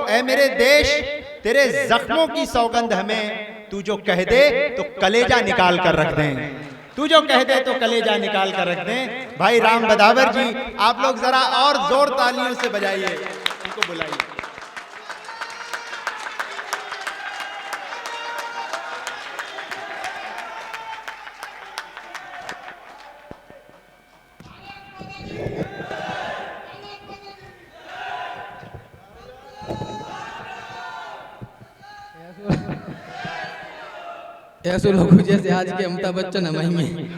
ऐ मेरे देश तेरे जख्मों की सौगंध हमें, तू जो कह दे तो कलेजा निकाल कर रख दें, तू जो कह दे तो कलेजा निकाल कर रख दें। भाई राम बदावर जी, आप लोग जरा और जोर तालियों से बजाइए, उनको बुलाइए। ऐसे लोग जैसे आज के अमिताभ बच्चन हमारी में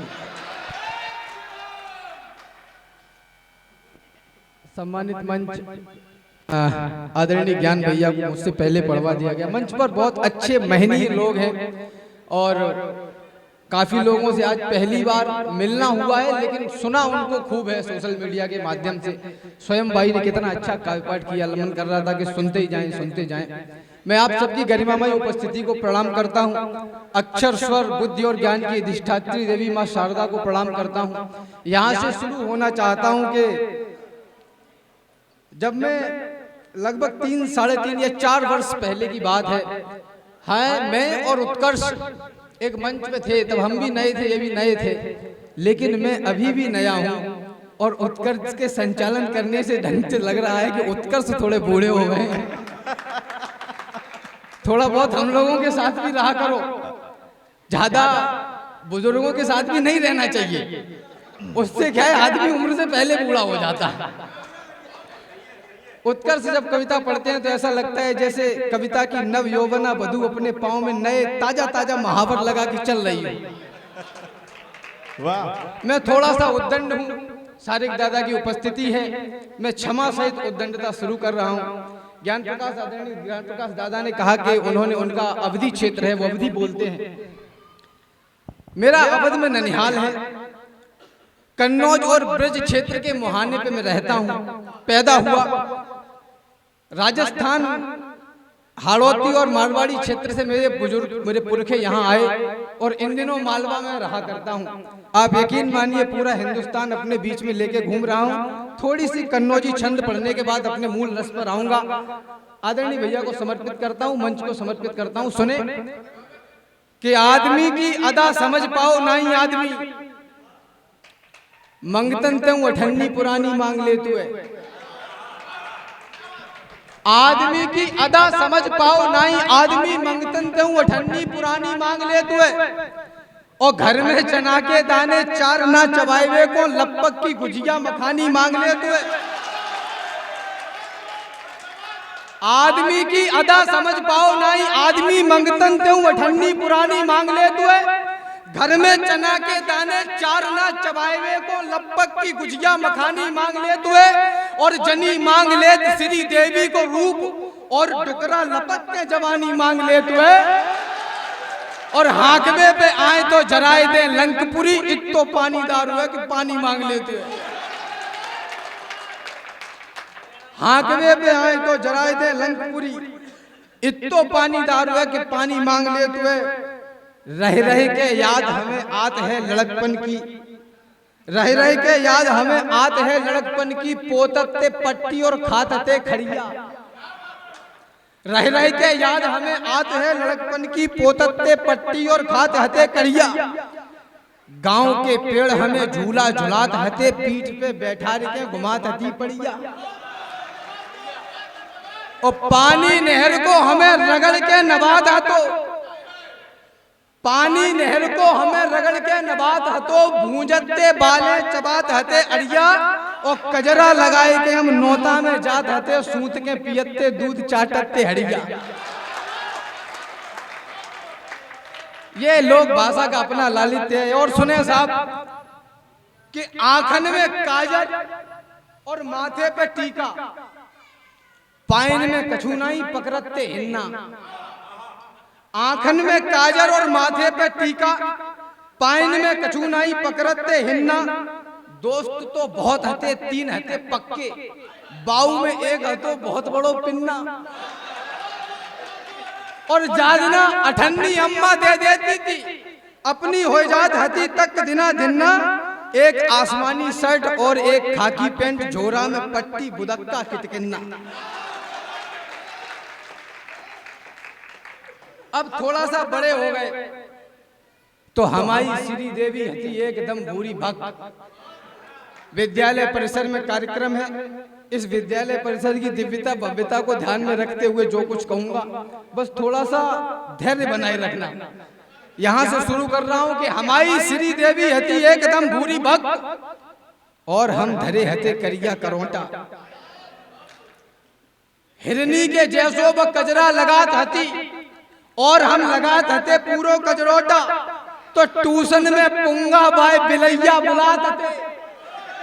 सम्मानित मंच आदरणीय ज्ञान भैया को मुझसे पहले पढ़वा दिया गया। मंच पर बहुत अच्छे महनीय लोग हैं और काफी लोगों से आज पहली बार मिलना हुआ है, लेकिन सुना उनको खूब है सोशल मीडिया के माध्यम से। स्वयं भाई ने कितना अच्छा काव्य पाठ किया, मन कर रहा था कि सुनते ही जाएं सुनते जाएं। मैं आप सबकी गरिमामय उपस्थिति को प्रणाम करता हूं। अक्षर स्वर बुद्धि और ज्ञान की अधिष्ठात्री देवी मां शारदा को प्रणाम करता हूं। यहां से शुरू होना चाहता हूं कि जब मैं लगभग 3, साढ़े 3 या 4 वर्ष पहले की बात है, मैं और उत्कर्ष एक मंच पे थे। तब हम भी नए थे, ये भी नए थे, लेकिन मैं अभी भी नया हूं और उत्कर्ष के संचालन करने से ढंग से लग रहा है कि उत्कर्ष थोड़े बूढ़े हो गए हैं। थोड़ा बहुत हम लोगों के साथ भी रहा करो, ज्यादा बुजुर्गों के साथ भी नहीं रहना चाहिए, उससे क्या है आदमी उम्र से पहले बूढ़ा हो जाता है। उत्कर्ष जब कविता पढ़ते हैं तो ऐसा लगता है जैसे कविता की नव यौवना वधू अपने पांव में नए ताजा ताजा महावर लगा के चल रही है। वाह। मैं थोड़ा सा उद्दंड हूँ, सारिक दादा की उपस्थिति है, मैं क्षमा सहित उद्दंडता शुरू कर रहा हूँ। ज्ञान प्रकाश आदरणीय ज्ञान प्रकाश दादा ने कहा कि उन्होंने उनका अवधि क्षेत्र है, वो अवधि बोलते हैं। मेरा अवध में ननिहाल है, कन्नौज और ब्रज क्षेत्र के मुहाने पे मैं रहता हूँ, पैदा हुआ। राजस्थान हाड़ौती और मारवाड़ी क्षेत्र से मेरे पुरखे यहाँ आए और इन दिनों मालवा में रहा करता हूँ। आप यकीन मानिए पूरा हिंदुस्तान अपने बीच में लेके घूम रहा हूँ। थोड़ी सी कन्नौजी छंद पढ़ने के बाद अपने मूल रस पर आऊंगा। आदरणीय भैया को समर्पित करता हूँ, मंच को समर्पित करता हूँ। सुने कि आदमी की अदा समझ पाओ नहीं आदमी, मंगतन ते अठन्नी पुरानी मांग ले तू है। आदमी की अदा समझ पाओ नहीं आदमी, मंगतन ते अठन्नी पुरानी मांग ले तू है। और घर में चना के दाने 4 ना चबाए को, लपक की गुजिया मखानी मांग ले तू है। आदमी की अदा समझ पाओ नहीं आदमी, मंगतन ते अठन्नी पुरानी मांग ले तू है। घर में चना के दाने 4 ना चबाए को, लपक की गुजिया मखानी मांग ले तू है। और जनी मांग ले श्री देवी को रूप, और डुकरा लपक के जवानी मांग ले तू है। और हाकवे पे आए तो जराए दे लंकपुरी, इत्तो पानी दारू है कि पानी मांग लेते हैं। हाकवे पे आए तो जराए दे लंकपुरी, इत्तो पानी दारू है कि पानी मांग लेते हैं। रह रह के याद हमें आत है लड़कपन की, रह रह के याद हमें आत है लड़कपन की, पोतते पट्टी और खातते खड़िया। रह रह के याद हमें आत है लड़कपन की, पोतते पट्टी और खात हते कड़िया। गांव के पेड़ हमें झूला झुलात हते, पीठ पे बैठा के घुमात हती पड़िया। और पानी नहर को हमें रगड़ के नबात हतो, पानी नहर को हमें रगड़ के नबात हतो, भूंजते बाले चबात हते अड़िया। और कजरा लगाए के हम नोता में जात हते, सूत के पियते दूध चाटते हड़िया। ये लोग भाषा का अपना लालित्य है। और सुने साहब कि आंखन में काजल और माथे पे टीका, पाइन में कछुनाई पकड़ते हिन्ना। आंखन में काजल और माथे पे टीका, पाइन में कछुनाई पकड़ते हिन्ना। दोस्त तो बहुत हते 3 हते पक्के, बाऊ में एक हतो बहुत बड़ो पिन्ना। और जाजना अठन्नी अम्मा दे देती थी, अपनी हो जात हती तक दिना दिन्ना। एक आसमानी शर्ट और एक खाकी पैंट, झोरा में पट्टी बुदक्का किटकिन्ना। अब थोड़ा सा बड़े हो गए तो हमारी श्री देवी हती एकदम भूरी भक्त। विद्यालय परिसर में कार्यक्रम है। इस विद्यालय परिसर की दिव्यता भव्यता को ध्यान में रखते हुए जो कुछ कहूंगा बस थोड़ा सा धैर्य बनाए रखना। यहां से शुरू कर रहा हूं कि हमारी श्री देवी हती एकदम भूरी भक्त और हम धरे हते करिया करोटा। हिरनी के जैसो व कजरा लगात हती और हम लगात हते पूरो कजरोटा। तो ट्यूशन में पुंगा बाय बिलैया बुलात हते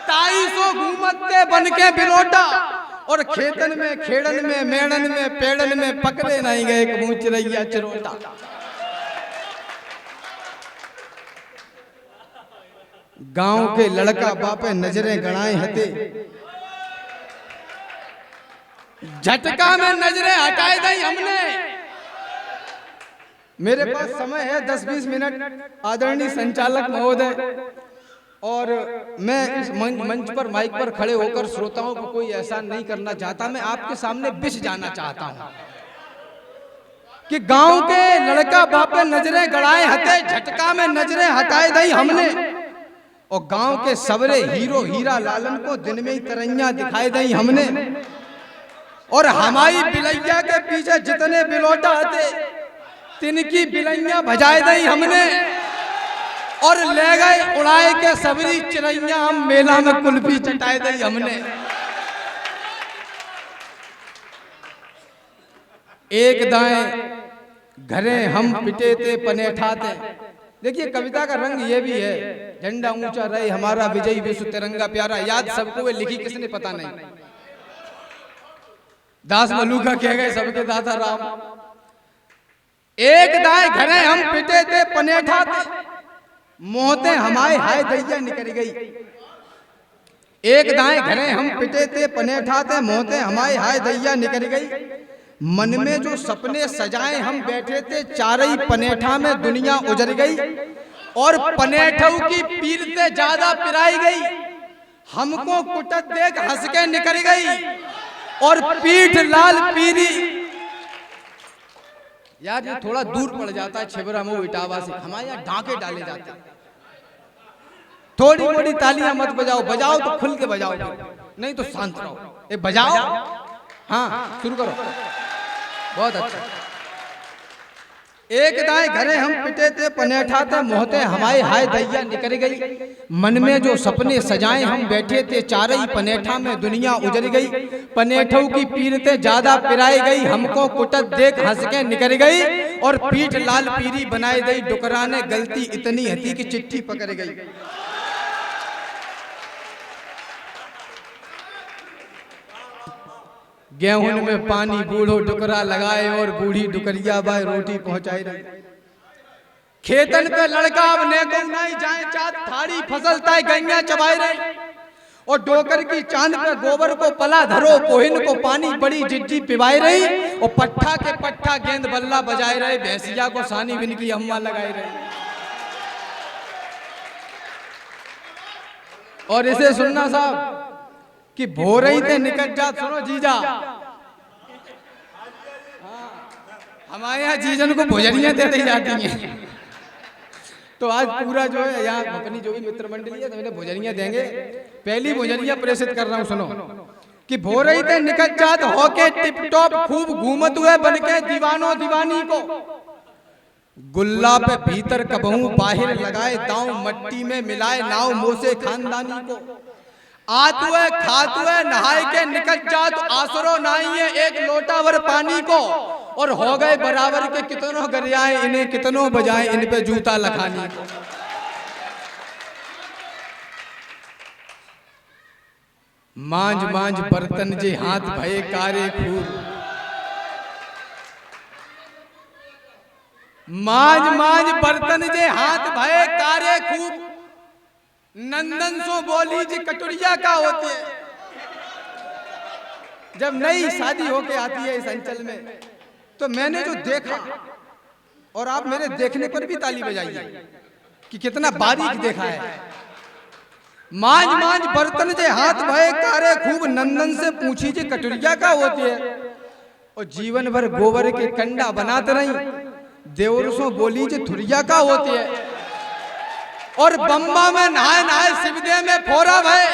ताई सो घूमते बन के बिलोटा। और खेतन में खेड़न में मेड़न में पेड़न में पकड़े नहीं गए कबू चिरैया चिरोटा। गांव के लड़का बापे नजरें गणाए हते झटका में नजरें हटाए दी हमने। मेरे पास समय है 10-20 मिनट आदरणीय संचालक महोदय, और मैं इस मंच पर माइक पर खड़े होकर श्रोताओं को कोई एहसान नहीं करना चाहता। मैं आपके सामने बिछ जाना चाहता हूं कि गांव के लड़का बापे नजरें गड़ाए हते झटका में नजरें हटाए दी हमने। और गांव के सवरे हीरो हीरा लालन को दिन में ही तरैया दिखाई दी हमने। और हमारी बिलैया के पीछे जितने बिलोटा थे तिनकी बिलैया भजाए दी हमने। और ले गए उड़ाए के सबरी चिरैया हम मेला में कुल्फी चटाए दी हमने। एक दाएं घरे हम पिटे थे पनेठा थे। देखिए कविता का रंग ये भी है, झंडा ऊंचा रहे हमारा विजयी विश्व तिरंगा प्यारा। याद सबको वे लिखी किसने पता नहीं। दास मलूका कह गए सबके दाता राम। एक दाएं घरे हम पिटे थे पनेठा थे मोहते हमारे हाय दैया निकल गई। एक दाएं घरे हम पिटे थे पनेठा थे मोहते हमारे हाय दैया निकल गई। मन में जो सपने सजाए हम बैठे थे चारई पनेठा में दुनिया उजर गई। और पनेठऊ की पीर से ज्यादा पिराई गई हमको कुटत देख हंस के निकल गई। और पीठ लाल पीरी। यार ये थोड़ा दूर पड़ जाता है छिबरा मुंह इटावा से, हमारे यहाँ ढाके डाले जाते हैं। थोड़ी मोड़ी तालियां मत बजाओ, बजाओ तो खुल के बजाओ, नहीं तो शांत रहो। ए बजाओ, हाँ शुरू करो, बहुत अच्छा। एक दाएं घरे हम पिटे थे पनेठा थे मोहते हमारे हाय दैया निकल गई। मन में जो सपने सजाए हम बैठे थे चारई पनेठा में दुनिया उजर गई। पनेठों की पीरते ज्यादा पिराई गई हमको कुटत देख हंस के निकल गई। और पीठ लाल पीरी बनाई गई डुकरा ने गलती इतनी हती कि चिट्ठी पकड़ गई। गेहूं में पानी बूढ़ो डुकरा लगाए और बूढ़ी डुकरिया बाय रोटी पहुंचाई रही। खेतन पे लड़का अब नेको नहीं जाए चाँद थाड़ी फसल ताई गैया चबाई रही। और डोकर की चांद पे गोबर को पला धरो पोहिन को पानी बड़ी जिज्जी पिवाई रही। और पट्ठा के पट्ठा गेंद बल्ला बजाए रहे भैंसिया को सानी बिन की अम्मा लगाई रही। और इसे सुनना साहब कि भो रही थे निकट जात। सुनो जीजा, हमारे यहाँ जीजन को भोजनियां दे दी जाती हैं। तो आज पूरा जो है यहाँ अपनी जो भी मित्र मंडली है तो इन्हें भोजनियां देंगे। पहली भोजनियां प्रेषित कर रहा हूँ। सुनो कि भो रही थे निकट जात होके टिप टॉप खूब घूमत हुए बन के दीवानो दीवानी को। गुल्ला पे भीतर कबहू बाहर लगाए दांव मट्टी में मिलाए नाव मोसे खानदानी को। आतुए खातुए नहाए के निकट जात आसरो नाइए एक लोटा भर पानी को। और हो गए बराबर के कितनों गरियाए इन्हें कितनों बजाए इन पे जूता लखानी को। मांझ मांझ बर्तन जे हाथ भये कारे खूब। मांझ मांझ बर्तन जे हाथ भये कारे खूब। नंदन सो बोली जी कटोरिया का होती है। जब नई शादी होके आती है इस अंचल में तो मैंने जो देखा, और आप मेरे देखने पर भी ताली बजाइए कि कितना बारीक देखा है। मांझ मांझ बर्तन जे हाथ भये कारे खूब। नंदन से पूछी जी कटोरिया का होती है। और जीवन भर गोबर के कंडा बनाते रही देवरसों बोली जो थुरिया का होती है, और बम्बा में नहाए नहाए शिवदे में फोरा भय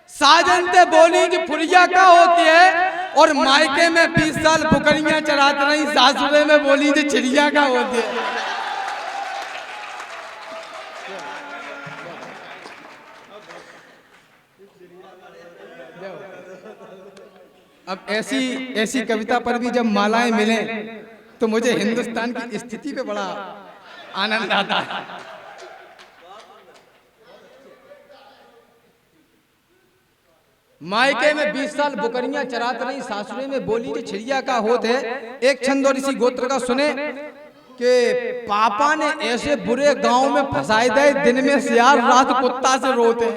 साजन ते बोली जो फुरिया का होती है, और मायके में 20 साल बुकरियां चराते रही सासुरे में बोली जो चिड़िया का होती है। अब ऐसी कविता पर भी जब मालाएं मिले तो मुझे हिंदुस्तान की स्थिति पे बड़ा आनंद आता है। मायके में 20 साल बुकरियां चरात रही सासुरे में बोली जो चिड़िया का होत है। एक छंद और इसी गोत्र का सुने कि पापा ने ऐसे बुरे गांव में फंसाए दे, दिन में सियार रात कुत्ता से रोते।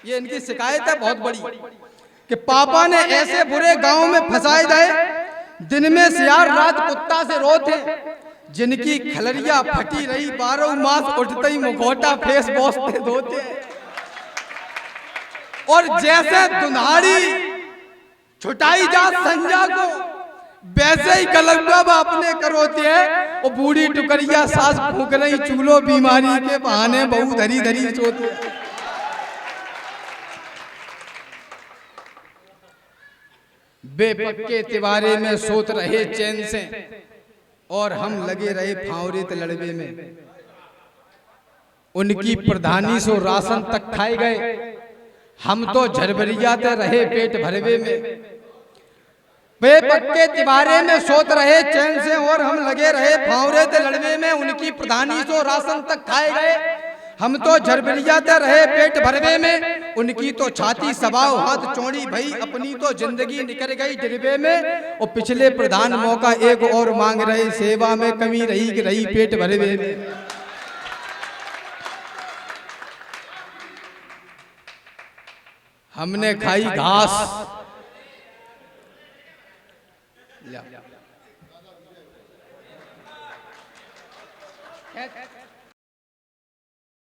ये इनकी शिकायत है बहुत बड़ी कि पापा ने ऐसे बुरे गांव में फंसाए दे, दिन में सियार रात कुत्ता से रोते, जिनकी खलरिया फटी रही 12 मास उठते ही मुखौटा फेस वॉश पे धोते। और जैसे दुनाड़ी छुटाई जा संजा को, वैसे ही कलंकब अपने करोते है। और बूढ़ी टुकरिया सास फूक रही चूलो बीमारी के बहाने बहु धरी धरी सोते। बेपक्के तिवारे में सोत रहे चैन से, और हम लगे रहे फावरे लड़वे में। उनकी प्रधानी सो राशन तक खाए गए, हम तो झरबरियाते रहे पेट भरवे में। बेपक्के तिवारे में सोत रहे चैन से, और हम लगे रहे फावरे ते लड़वे में। उनकी प्रधानी सो राशन तक खाए गए, हम तो झरबरियाते रहे पेट भरवे में। उनकी तो छाती सबाव हाथ चौड़ी भई, अपनी तो जिंदगी निकल गई डिरबे में। और पिछले प्रधान मौका एक और मांग रहे, सेवा में कमी रही पेट भरवे में। हमने खाई घास,